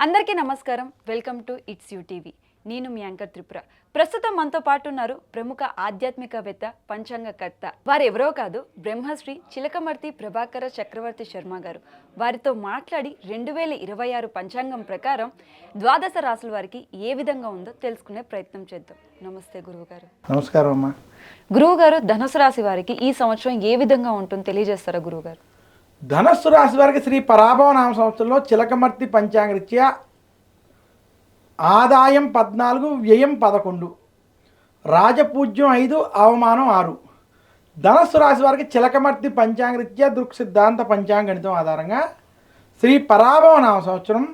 అందరికీ నమస్కారం. Welcome to it's you TV. నేను మీ యాంకర్ త్రిపుర. ప్రస్తుతం మనతో పాటు ఉన్నారు ప్రముఖ ఆధ్యాత్మికవేత్త, పంచాంగకర్త. వారు ఎవరో కాదు, బ్రహ్మశ్రీ చిలకమర్తి ప్రభాకర చక్రవర్తి శర్మ గారు. వారితో మాట్లాడి 2026 పంచాంగం ప్రకారం ద్వాదశ రాశుల వారికి ఏ విధంగా ఉందో తెలుసుకునే ప్రయత్నం చేద్దాం. నమస్తే గురువుగారు. నమస్కారం అమ్మా. గురువుగారు, ధనుసు రాశి వారికి ఈ సంవత్సరం ఏ విధంగా ఉంటుందో తెలియజేస్తారా గురువుగారు? ధనస్సు రాశి వారికి శ్రీ పరాభవ నామ సంవత్సరంలో చిలకమర్తి పంచాంగరీత్యా ఆదాయం 14, వ్యయం 11, రాజపూజ్యం 5, అవమానం 6. ధనస్సు రాశి వారికి చిలకమర్తి పంచాంగరీత్యా దృక్ సిద్ధాంత పంచాంగణితం ఆధారంగా శ్రీ పరాభవ నామ సంవత్సరం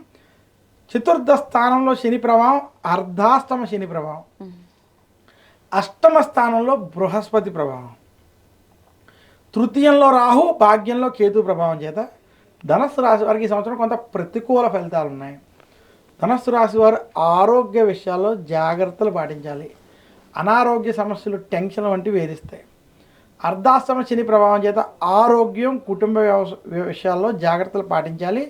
చతుర్థ స్థానంలో శని ప్రభావం, అర్ధాష్టమ శని ప్రభావం, అష్టమ స్థానంలో బృహస్పతి ప్రభావం, తృతీయంలో రాహు, భాగ్యంలో కేతు ప్రభావం చేత ధనస్సు రాశి వారికి ఈ సంవత్సరం కొంత ప్రతికూల ఫలితాలు ఉన్నాయి. ధనస్సు రాశి వారు ఆరోగ్య విషయాల్లో జాగ్రత్తలు పాటించాలి. అనారోగ్య సమస్యలు, టెన్షన్ వంటివి వేధిస్తాయి. అర్ధాష్టమ శని ప్రభావం చేత ఆరోగ్యం, కుటుంబ విషయాల్లో జాగ్రత్తలు పాటించాలి.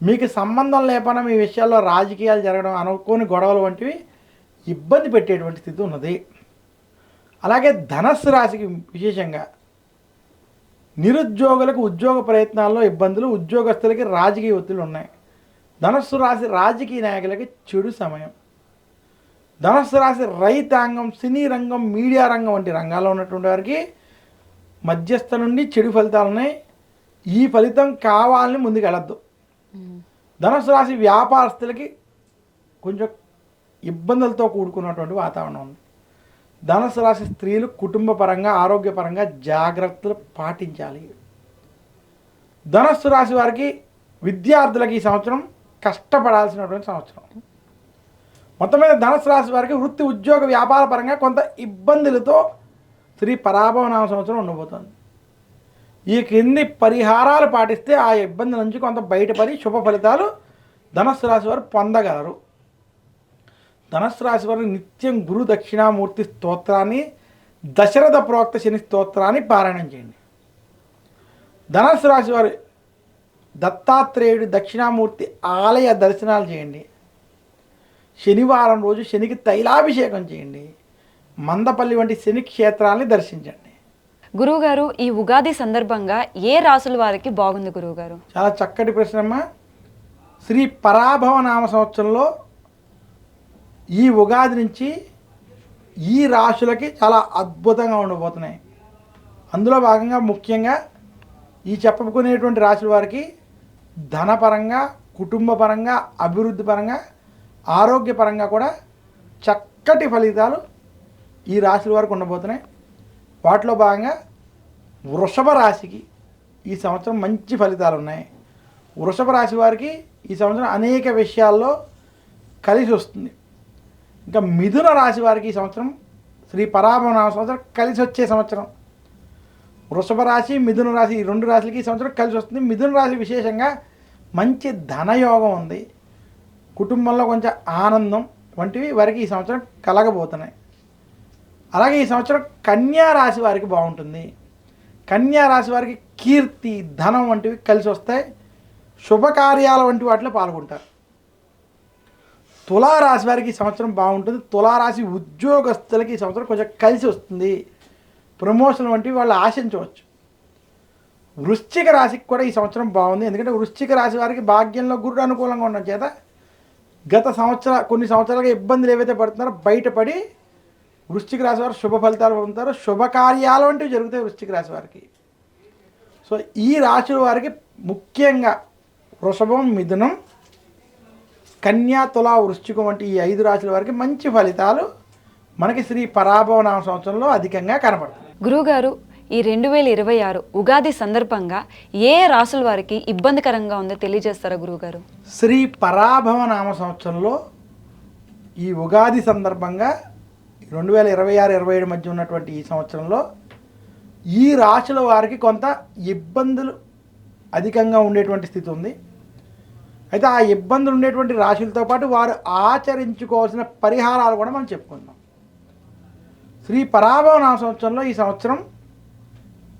మీకు సంబంధం లేకుండా మీ విషయాల్లో రాజకీయాలు జరగడం, అనుకోని గొడవలు వంటివి ఇబ్బంది పెట్టేటువంటి స్థితి ఉన్నది. అలాగే ధనస్సు రాశికి విశేషంగా నిరుద్యోగులకు ఉద్యోగ ప్రయత్నాల్లో ఇబ్బందులు, ఉద్యోగస్తులకి రాజకీయ ఒత్తిళ్లు ఉన్నాయి. ధనస్సు రాశి రాజకీయ నాయకులకి చెడు సమయం. ధనస్సు రాశి రైతాంగం, సినీ రంగం, మీడియా రంగం వంటి రంగాల్లో ఉన్నటువంటి వారికి మధ్యస్థ నుండి చెడు ఫలితాలు ఉన్నాయి. ఈ ఫలితం కావాలని ముందుకు వెళ్ళద్దు. ధనస్సు రాశి వ్యాపారస్తులకి కొంచెం ఇబ్బందులతో కూడుకున్నటువంటి వాతావరణం ఉంది. ధనుసు రాశి స్త్రీలు కుటుంబ పరంగా, ఆరోగ్యపరంగా జాగ్రత్తలు పాటించాలి. ధనస్సు రాశి వారికి విద్యార్థులకి ఈ సంవత్సరం కష్టపడాల్సినటువంటి సంవత్సరం. మొత్తం మీద ధనస్సు రాశి వారికి వృత్తి, ఉద్యోగ, వ్యాపార పరంగా కొంత ఇబ్బందులతో శ్రీ పరాభవ నామ సంవత్సరం ఉండబోతోంది. ఈ క్రింది పరిహారాలు పాటిస్తే ఆ ఇబ్బందుల నుంచి కొంత బయటపడి శుభ ఫలితాలు ధనస్సు రాశి వారు పొందగలరు. ధనస్సు రాశి వారు నిత్యం గురు దక్షిణామూర్తి స్తోత్రాన్ని, దశరథ ప్రోక్త శని స్తోత్రాన్ని పారాయణం చేయండి. ధనస్సు రాశి వారు దత్తాత్రేయుడి దక్షిణామూర్తి ఆలయ దర్శనాలు చేయండి. శనివారం రోజు శనికి తైలాభిషేకం చేయండి. మందపల్లి వంటి శని క్షేత్రాన్ని దర్శించండి. గురువుగారు, ఈ ఉగాది సందర్భంగా ఏ రాశుల వారికి బాగుంది గురువుగారు? చాలా చక్కటి ప్రశ్నమ్మ. శ్రీ పరాభవ నామ సంవత్సరంలో ఈ ఉగాది నుంచి ఈ రాశులకి చాలా అద్భుతంగా ఉండబోతున్నాయి. అందులో భాగంగా ముఖ్యంగా ఈ చెప్పుకునేటువంటి రాశుల వారికి ధనపరంగా, కుటుంబ పరంగా, అభివృద్ధి పరంగా, ఆరోగ్యపరంగా కూడా చక్కటి ఫలితాలు ఈ రాశుల వారికి ఉండబోతున్నాయి. వాటిలో భాగంగా వృషభ రాశికి ఈ సంవత్సరం మంచి ఫలితాలు ఉన్నాయి. వృషభ రాశి వారికి ఈ సంవత్సరం అనేక విషయాల్లో కలిసి వస్తుంది. ఇంకా మిథున రాశి వారికి ఈ సంవత్సరం శ్రీ పరాభవ నామ సంవత్సరం కలిసి వచ్చే సంవత్సరం. వృషభ రాశి, మిథున రాశి, ఈ రెండు రాశులకి ఈ సంవత్సరం కలిసి వస్తుంది. మిథున రాశి విశేషంగా మంచి ధనయోగం ఉంది. కుటుంబంలో కొంచెం ఆనందం వంటివి వారికి ఈ సంవత్సరం కలగబోతున్నాయి. అలాగే ఈ సంవత్సరం కన్యా రాశి వారికి బాగుంటుంది. కన్యా రాశి వారికి కీర్తి, ధనం వంటివి కలిసి వస్తాయి. శుభకార్యాల వంటి వాటిలో పాల్గొంటారు. తులారాశి వారికి ఈ సంవత్సరం బాగుంటుంది. తులారాశి ఉద్యోగస్తులకి ఈ సంవత్సరం కొంచెం కలిసి వస్తుంది. ప్రమోషన్ వంటివి వాళ్ళు ఆశించవచ్చు. వృశ్చిక రాశికి కూడా ఈ సంవత్సరం బాగుంది. ఎందుకంటే వృశ్చిక రాశి వారికి భాగ్యంలో గురుడు అనుకూలంగా ఉండడం చేత కొన్ని సంవత్సరాలుగా ఇబ్బందులు ఏవైతే పడుతున్నారో బయటపడి వృశ్చిక రాశి వారు శుభ ఫలితాలు పొందుతారు. శుభకార్యాలు వంటివి జరుగుతాయి వృశ్చిక రాశి వారికి. సో ఈ రాశి వారికి ముఖ్యంగా వృషభం, మిథునం, కన్యా, తులా, వృశ్చికం వంటి ఈ 5 రాశుల వారికి మంచి ఫలితాలు మనకి శ్రీ పరాభవ నామ సంవత్సరంలో అధికంగా కనపడుతుంది. గురువుగారు, ఈ 2026 ఉగాది సందర్భంగా ఏ రాశుల వారికి ఇబ్బందికరంగా ఉందో తెలియజేస్తారా గురువుగారు? శ్రీ పరాభవ నామ సంవత్సరంలో ఈ ఉగాది సందర్భంగా 2026-27 మధ్య ఉన్నటువంటి ఈ సంవత్సరంలో ఈ రాశుల వారికి కొంత ఇబ్బందులు అధికంగా ఉండేటువంటి స్థితి ఉంది. అయితే ఆ ఇబ్బందులు ఉండేటువంటి రాశులతో పాటు వారు ఆచరించుకోవాల్సిన పరిహారాలు కూడా మనం చెప్పుకుందాం. శ్రీ పరాభవ నామ సంవత్సరంలో ఈ సంవత్సరం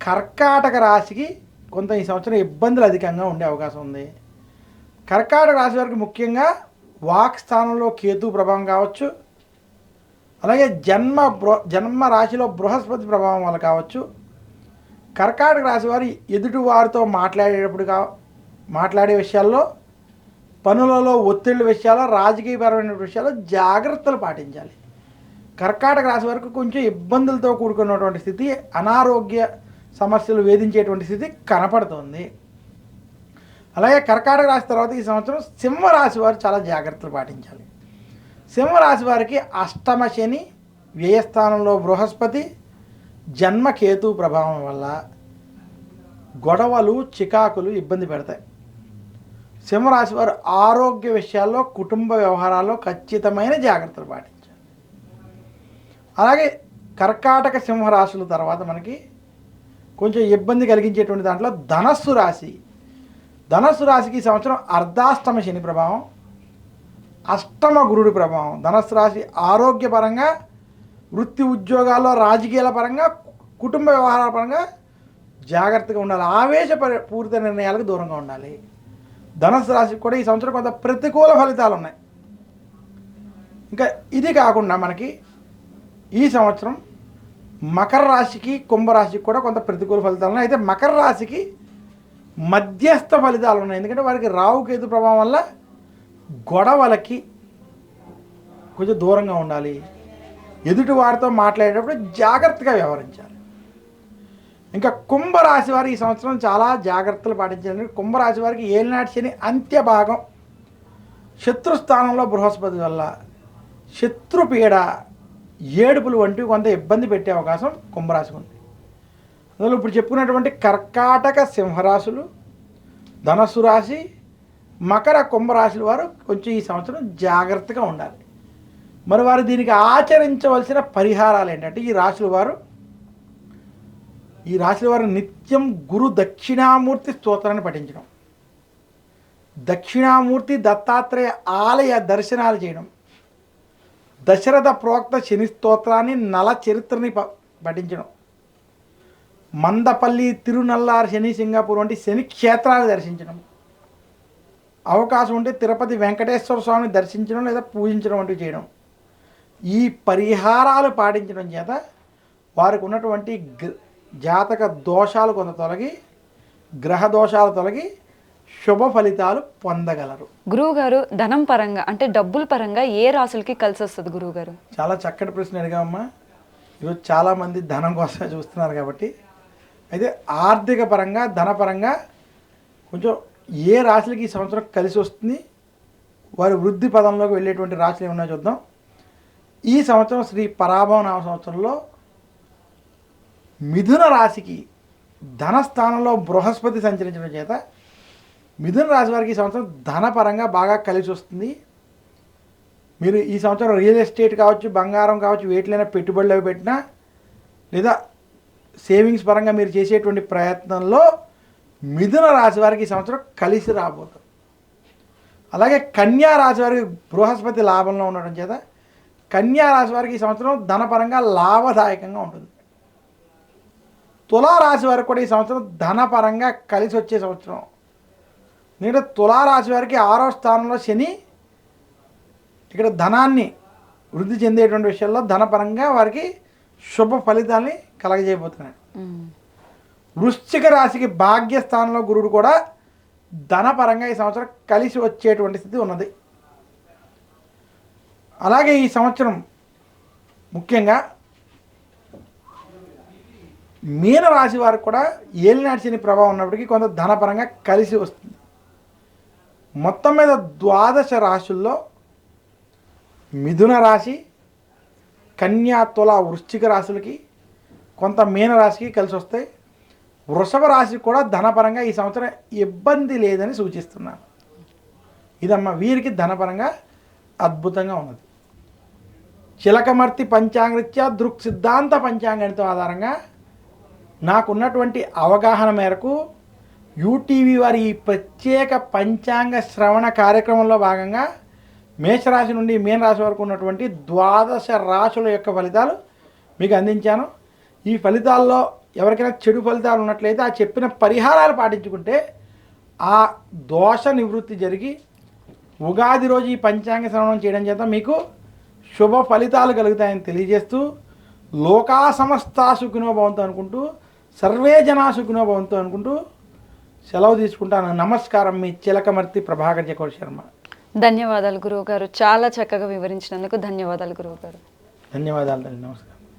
కర్కాటక రాశికి కొంత ఈ సంవత్సరం ఇబ్బందులు అధికంగా ఉండే అవకాశం ఉంది. కర్కాటక రాశి వారికి ముఖ్యంగా వాక్ స్థానంలో కేతు ప్రభావం కావచ్చు, అలాగే జన్మ రాశిలో బృహస్పతి ప్రభావం వల్ల కావచ్చు. కర్కాటక రాశి వారి ఎదుటి వారితో మాట్లాడే విషయాల్లో, పనులలో ఒత్తిళ్ళ విషయాల్లో, రాజకీయపరమైన విషయాల్లో జాగ్రత్తలు పాటించాలి. కర్కాటక రాశి వారికి కొంచెం ఇబ్బందులతో కూడుకున్నటువంటి స్థితి, అనారోగ్య సమస్యలు వేధించేటువంటి స్థితి కనపడుతుంది. అలాగే కర్కాటక రాశి తర్వాత ఈ సంవత్సరం సింహరాశి వారు చాలా జాగ్రత్తలు పాటించాలి. సింహరాశి వారికి అష్టమ శని, వ్యయస్థానంలో బృహస్పతి, జన్మకేతు ప్రభావం వల్ల గొడవలు, చికాకులు ఇబ్బంది పెడతాయి. సింహరాశి వారు ఆరోగ్య విషయాల్లో, కుటుంబ వ్యవహారాల్లో ఖచ్చితమైన జాగ్రత్తలు పాటించాలి. అలాగే కర్కాటక సింహరాశుల తర్వాత మనకి కొంచెం ఇబ్బంది కలిగించేటువంటి దాంట్లో ధనస్సు రాశి. ధనస్సు రాశికి ఈ సంవత్సరం అర్ధాష్టమ శని ప్రభావం, అష్టమ గురుడి ప్రభావం. ధనస్సు రాశి ఆరోగ్యపరంగా, వృత్తి ఉద్యోగాల్లో, రాజకీయాల పరంగా, కుటుంబ వ్యవహారాల పరంగా జాగ్రత్తగా ఉండాలి. ఆవేశపూరిత నిర్ణయాలకు దూరంగా ఉండాలి. ధనస్సు రాశికి కూడా ఈ సంవత్సరం కొంత ప్రతికూల ఫలితాలు ఉన్నాయి. ఇంకా ఇది కాకుండా మనకి ఈ సంవత్సరం మకర రాశికి, కుంభరాశికి కూడా కొంత ప్రతికూల ఫలితాలు ఉన్నాయి. అయితే మకర రాశికి మధ్యస్థ ఫలితాలు ఉన్నాయి. ఎందుకంటే వారికి రాహుకేతు ప్రభావం వల్ల గొడవలకి కొంచెం దూరంగా ఉండాలి. ఎదుటి వారితో మాట్లాడేటప్పుడు జాగ్రత్తగా వ్యవహరించాలి. ఇంకా కుంభరాశి వారు ఈ సంవత్సరం చాలా జాగ్రత్తలు పాటించాలి. కుంభరాశి వారికి ఏలినాటి శని అంత్య భాగం, శత్రుస్థానంలో బృహస్పతి వల్ల శత్రుపీడ, ఏడుపులు వంటివి కొంత ఇబ్బంది పెట్టే అవకాశం కుంభరాశికి ఉంది. అందులో ఇప్పుడు చెప్పుకున్నటువంటి కర్కాటక సింహరాశులు, ధనస్సు రాశి, మకర కుంభరాశుల వారు కొంచెం ఈ సంవత్సరం జాగ్రత్తగా ఉండాలి. మరి వారు దీనికి ఆచరించవలసిన పరిహారాలు ఏంటంటే, ఈ రాశుల వారు నిత్యం గురు దక్షిణామూర్తి స్తోత్రాన్ని పఠించడం, దక్షిణామూర్తి దత్తాత్రేయ ఆలయ దర్శనాలు చేయడం, దశరథ ప్రోక్త శని స్తోత్రాన్ని, నల చరిత్రని పఠించడం, మందపల్లి, తిరునల్లారు, శని సింగాపూర్ వంటి శని క్షేత్రాలు దర్శించడం, అవకాశం ఉంటే తిరుపతి వెంకటేశ్వర స్వామిని దర్శించడం లేదా పూజించడం వంటివి చేయడం. ఈ పరిహారాలు పాటించడం చేత వారికి ఉన్నటువంటి జాతక దోషాలు కొంత తొలగి, గ్రహ దోషాలు తొలగి శుభ ఫలితాలు పొందగలరు. గురువుగారు, ధనం పరంగా అంటే డబ్బుల పరంగా ఏ రాశులకి కలిసి వస్తుంది గురువుగారు? చాలా చక్కటి ప్రశ్న అడిగామమ్మా. ఈరోజు చాలామంది ధనం కోసమే చూస్తున్నారు కాబట్టి, అయితే ఆర్థిక పరంగా, ధనపరంగా కొంచెం ఏ రాశులకి ఈ సంవత్సరం కలిసి వస్తుంది, వారి వృద్ధి పదంలోకి వెళ్ళేటువంటి రాశులు ఏమన్నా చూద్దాం. ఈ సంవత్సరం శ్రీ పరాభవ నామ సంవత్సరంలో మిథున రాశికి ధనస్థానంలో బృహస్పతి సంచరించడం చేత మిథున రాశి వారికి ఈ సంవత్సరం ధనపరంగా బాగా కలిసి వస్తుంది. మీరు ఈ సంవత్సరం రియల్ ఎస్టేట్ కావచ్చు, బంగారం కావచ్చు, వేటిలైనా పెట్టుబడులు అవి పెట్టినా, లేదా సేవింగ్స్ పరంగా మీరు చేసేటువంటి ప్రయత్నంలో మిథున రాశి వారికి ఈ సంవత్సరం కలిసి రాబోతుంది. అలాగే కన్యా రాశి వారికి బృహస్పతి లాభంలో ఉండడం చేత కన్యా రాశి వారికి ఈ సంవత్సరం ధనపరంగా లాభదాయకంగా ఉంటుంది. తులారాశి వారికి కూడా ఈ సంవత్సరం ధనపరంగా కలిసి వచ్చే సంవత్సరం. ఎందుకంటే తులారాశి వారికి 6వ స్థానంలో శని ఇక్కడ ధనాన్ని వృద్ధి చెందేటువంటి విషయాల్లో ధనపరంగా వారికి శుభ ఫలితాన్ని కలగజేయబోతున్నాడు. వృశ్చిక రాశికి భాగ్యస్థానంలో గురుడు కూడా ధనపరంగా ఈ సంవత్సరం కలిసి వచ్చేటువంటి స్థితి ఉన్నది. అలాగే ఈ సంవత్సరం ముఖ్యంగా మీనరాశి వారికి కూడా ఏలినాటి శని ప్రభావం ఉన్నప్పటికీ కొంత ధనపరంగా కలిసి వస్తుంది. మొత్తం మీద 12 రాశుల్లో మిథున రాశి, కన్యా, తుల, వృశ్చిక రాశులకి, కొంత మీనరాశికి కలిసి వస్తాయి. వృషభ రాశి కూడా ధనపరంగా ఈ సంవత్సరం ఇబ్బంది లేదని సూచిస్తున్నాను. ఇదమ్మా వీరికి ధనపరంగా అద్భుతంగా ఉన్నది. చిలకమర్తి పంచాంగరీత్యా దృక్ సిద్ధాంత పంచాంగణితం ఆధారంగా నాకున్నటువంటి అవగాహన మేరకు యూటీవీ వారి ఈ ప్రత్యేక పంచాంగ శ్రవణ కార్యక్రమంలో భాగంగా మేషరాశి నుండి మీనరాశి వరకు ఉన్నటువంటి 12 రాశుల యొక్క ఫలితాలు మీకు అందించాను. ఈ ఫలితాల్లో ఎవరికైనా చెడు ఫలితాలు ఉన్నట్లయితే ఆ చెప్పిన పరిహారాలు పాటించుకుంటే ఆ దోష నివృత్తి జరిగి ఉగాది రోజు ఈ పంచాంగ శ్రవణం చేయడం చేత మీకు శుభ ఫలితాలు కలుగుతాయని తెలియజేస్తూ లోకా సమస్త సుఖినో భవంతు అనుకుంటూ సర్వే జనా సుఖినో భవంతు అనుకుంటూ సెలవు తీసుకుంటాను. నమస్కారం, మీ చిలకమర్తి ప్రభాకర్ చక్రవర్తి శర్మ. ధన్యవాదాలు గురువుగారు, చాలా చక్కగా వివరించినందుకు ధన్యవాదాలు గురువుగారు. ధన్యవాదాలు తల్లి, నమస్కారం.